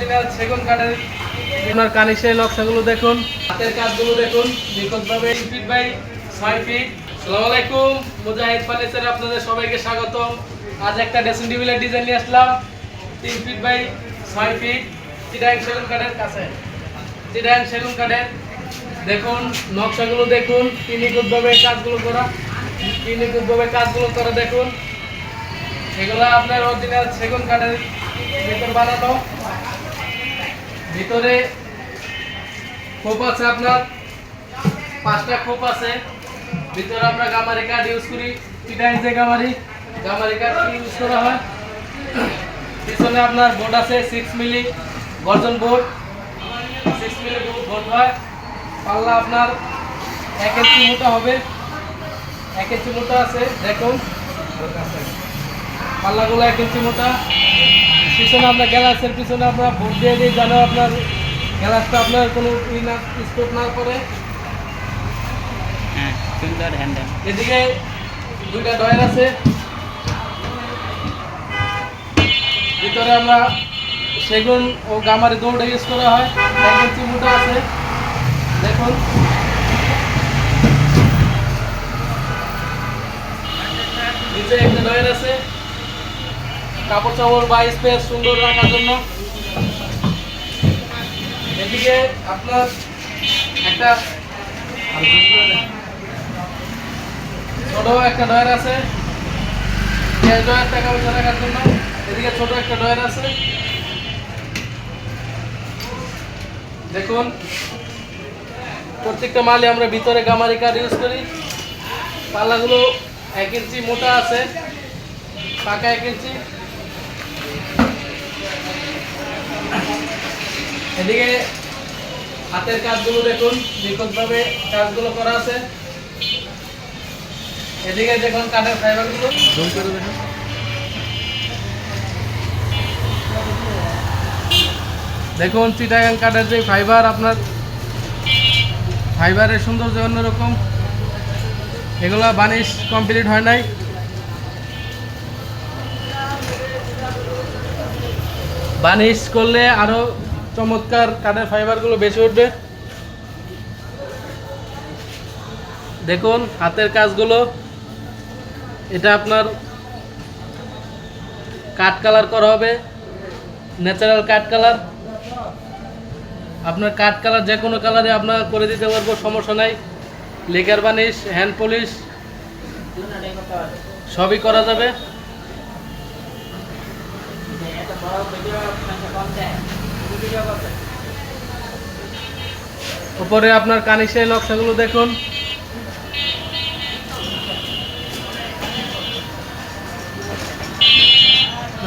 Original সেগুন কাঠের আপনার কানিশের নকশাগুলো দেখুন, হাতের কাজগুলো দেখুন নিখুঁতভাবে 3 ফিট বাই 6 ফিট। আসসালামু আলাইকুম, মুজাহিদ ফার্নিচারে আপনাদের সবাইকে স্বাগতম। আজ একটা ড্রেসিং টেবিলের ডিজাইন নিয়ে আসলাম 3 ফিট বাই 6 ফিট চিটাগাং সেগুন কাঠের কাছে। চিটাগাং সেগুন কাঠের দেখুন নকশাগুলো দেখুন, কি নিখুঁতভাবে কাজগুলো করা দেখুন। এগুলো আপনার অরিজিনাল সেগুন কাঠের ভিতর বানানো। ভিতরে খোপ আছে, আপনার 5টা খোপ আছে। ভিতরে আমরা গামারি কাঠ ইউজ করি, চিটাগাং যে গামারি কাঠ ইউজ করা হয়। পিছনে আপনার বোর্ড আছে 6 মিলি গর্জন বোর্ড, 6 মিলি বোর্ড হয়। পাল্লা আপনার 1 ইঞ্চি মোটা হবে, 1 ইঞ্চি মোটা আছে দেখুন, পাল্লাগুলো 1 ইঞ্চি মোটা। পিছনে আপনার গ্যালাসের পিছনে আমরা বোর্ড দিয়ে দিই যেন আপনার গ্যালাসটা আপনার কোনো স্পট না করে। এদিকে 2টা ডয়ার আছে। ভিতরে আমরা সেগুন ও গামারি দৌড়ে ইউজ করা হয়, 1 ইঞ্চি মোটা আছে দেখুন। নিচে একটা ডয়ার আছে কাপড় চাপড় বা স্পেস সুন্দর রাখার জন্য। এদিকে আপনার একটা ছোট একটা ডয়ার আছে, ডয়ার টাকা পয়সা রাখার জন্য। এদিকে ছোট একটা ডয়ার আছে দেখুন। প্রত্যেকটা মালে আমরা ভিতরে গামারি কাঠ ইউজ করি। পাল্লাগুলো 1 ইঞ্চি মোটা আছে, পাকা 1 ইঞ্চি। এদিকে হাতের কাজগুলো দেখুন, নিখুঁতভাবে কাজগুলো করা আছে। এদিকে দেখুন কাঠের ফাইবারগুলো দেখুন, চিটাগাং কাঠের যে ফাইবার, আপনার ফাইবারের সৌন্দর্য অন্যরকম। এগুলো বানিশ কমপ্লিট হয় নাই। বানিশ করলে আরো চমৎকার কাঠের ফাইবারগুলো বেশি উঠবে। দেখুন হাতের কাজগুলো, এটা আপনার কাঠ কালার করা হবে, ন্যাচারাল কাঠ কালার। আপনার কাঠ কালার যে কোনো কালারে আপনার করে দিতে পারবো, সমস্যা নাই। লেকার বানিশ, হ্যান্ড পলিশ সবই করা যাবে। উপরে আপনার কানিশের নকশাগুলো দেখুন।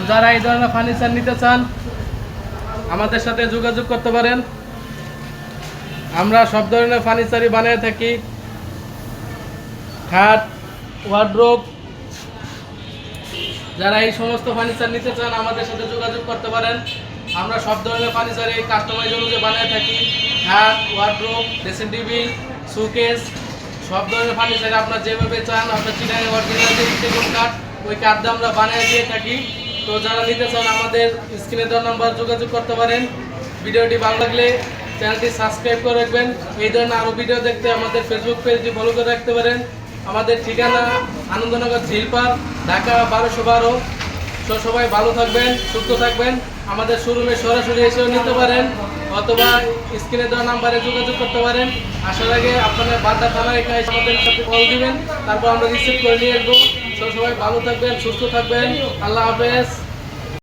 যারা এই ধরনের ফার্নিচার নিতে চান আমাদের সাথে যোগাযোগ করতে পারেন। আমরা সব ধরনের ফার্নিচারই বানিয়ে থাকি, খাট, ওয়ার্ড্রোব। যারা এই সমস্ত ফার্নিচার নিতে চান আমাদের সাথে যোগাযোগ করতে পারেন। আমরা সব ধরনের ফার্নিচারই কাস্টমাইজ অনুযায়ী বানিয়ে থাকি। খাট, ওয়ার্ড্রোব, ড্রেসিং টেবিল, শোকেস, সব ধরনের ফার্নিচার আপনার যেভাবে চান, আপনার চিটাগাং অরিজিনাল যে সেগুন কাঠ, ওই কাঠ দিয়ে আমরা বানিয়ে দিয়ে থাকি। তো যারা নিতে চান আমাদের স্ক্রিনে দেওয়া নাম্বার যোগাযোগ করতে পারেন। ভিডিওটি ভালো লাগলে চ্যানেলটি সাবস্ক্রাইব করে রাখবেন। এই ধরনের আরও ভিডিও দেখতে আমাদের ফেসবুক পেজটি ফলো করে রাখতে পারেন। আমাদের ঠিকানা আনন্দনগর ঝিল পার্ক, ঢাকা 1212। তো সবাই ভালো থাকবেন, সুস্থ থাকবেন। আমাদের শোরুমে সরাসরি এসেও নিতে পারেন অথবা স্ক্রিনে দেওয়া নাম্বারে যোগাযোগ করতে পারেন। আসার আগে আপনারা বাড্ডা থানায় এখানে আমাদের সাথে কল দিবেন, তারপর আমরা রিসিভ করে নিয়ে আসবো। তো সবাই ভালো থাকবেন, সুস্থ থাকবেন। আল্লাহ হাফেজ।